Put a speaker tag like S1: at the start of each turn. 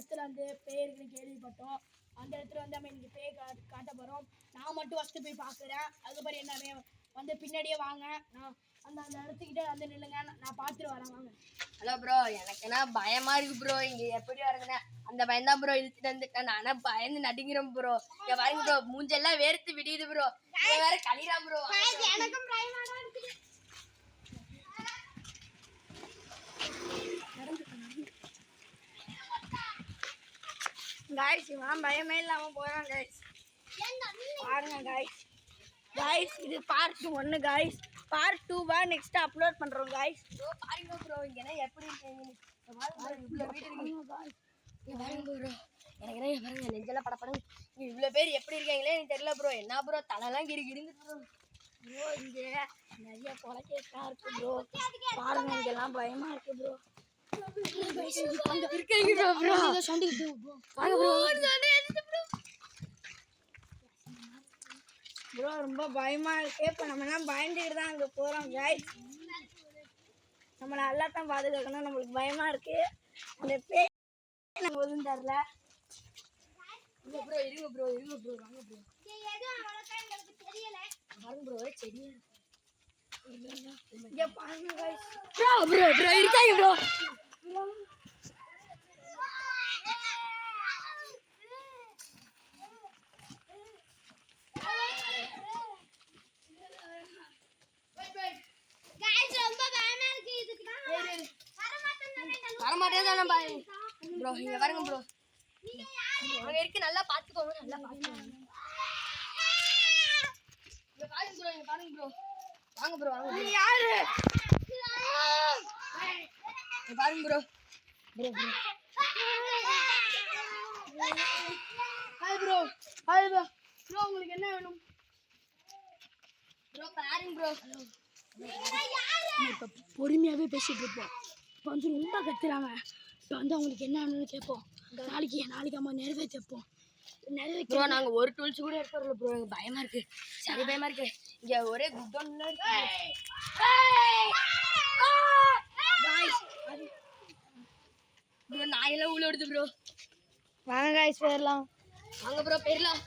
S1: இடத்துல வந்து பேய் இருக்குன்னு கேள்விப்பட்டோம். அந்த இடத்துல வந்து நம்ம இன்னைக்கு பேய் காட்ட போகிறோம். நான் மட்டும் ஃபஸ்ட்டு போய் பார்க்குறேன். அதுக்கப்புறம் என்ன வந்து பின்னாடியே வாங்க. நான் அந்த இடத்துக்கிட்ட வந்து நில்லுங்க, நான் பார்த்துட்டு வரேன் வாங்க.
S2: ஹலோ ப்ரோ, எனக்கு என்ன பயமா இருக்கு ப்ரோ. இங்க எப்படி வரதுன்னா அந்த பயம் தான் ப்ரோ இழுத்துட்டு வந்துட்டேன். நானே பயந்து நடுங்கிறேன் ப்ரோ. இங்க பாருங்க ப்ரோ, மூஞ்செல்லாம் வேர்த்து விடியுது ப்ரோ. வேற கலிரா ப்ரோ.
S1: எனக்கும் பயமா தான் இருக்குது. गाइस இவன் பயமே இல்லாம போறான் गाइस. பாருங்க गाइस இது பார்ட் 1 गाइस. பார்ட் 2 வா நெக்ஸ்ட் அப்லோட் பண்றோம் गाइस.
S2: ப்ரோ பாருங்க ப்ரோ, இங்க என்ன எப்படி இருக்கீங்க? பாருங்க இவ்ளோ வீடு இருக்கு गाइस. இங்க பாருங்க ப்ரோ, எனக்கு என்ன பாருங்க நெஞ்செல்லாம் படபடங்க. இங்க இவ்ளோ பேர் எப்படி இருக்கீங்களே எனக்கு தெரியல ப்ரோ. என்ன ப்ரோ தலைலாம் கிறுகிறுங்க ப்ரோ.
S1: ப்ரோ இங்க நிறைய கொலைகேஸ்லாம் இருக்கு ப்ரோ. பாருங்க இதெல்லாம் பயமா இருக்கு ப்ரோ.
S2: அங்க இருக்கீங்க ப்ரோ.
S1: சவுண்ட் இருக்கு ப்ரோ.
S2: வாங்க ப்ரோ.
S1: ப்ரோ ரொம்ப பயமா இருக்கு. இப்போ நம்ம எல்லாம் பயந்துக்கிட்டு தான் அங்கே போகிறோம் गाइस. நம்மளை நல்லா தான் பாதுகாக்கணும். நம்மளுக்கு பயமா இருக்கு. அந்த பேய் நம்ம ஒதும் தரல.
S2: ப்ரோ இருங்க ப்ரோ வாங்க ப்ரோ. பாருங்க ப்ரோ செடி.
S1: இங்க பாருங்க गाइस.
S2: ப்ரோ இருக்காங்க ப்ரோ. வரமாட்டேன் பாய் ப்ரோ. இங்க பாருங்க ப்ரோ, அங்க இருக்கு நல்லா பாத்துக்கோங்க. நல்லா பாத்துக்கோங்க. இங்க பாருங்க ப்ரோ வாங்க ப்ரோ.
S1: நீ யாரு?
S2: இங்க பாருங்க bro.
S1: Hi bro. Hi bro. Bro உங்களுக்கு என்ன வேணும்?
S2: ப்ரோ பாருங்க ப்ரோ.
S1: இப்போ பொறுமையாகவே பேசிகிட்டு இருப்போம். இப்போ வந்து ரொம்ப கத்துறாங்க. இப்போ வந்து அவங்களுக்கு என்ன வேணும்னு கேட்போம். நாளைக்கு அம்மா நிறைவேற்றி வைப்போம்.
S2: ப்ரோ நாங்க ஒரு டூல்ஸ் கூட எடுத்துறல ப்ரோ. எனக்கு பயமா இருக்கு, சரி பயமா இருக்கு. இங்க ஒரே குட்டோன்ல இருக்கு. ப்ரோ நாயெல்லாம் உள்ள ஓடுது ப்ரோ.
S1: வாங்க गाइस போயிடலாம்.
S2: வாங்க ப்ரோ போயிடலாம்.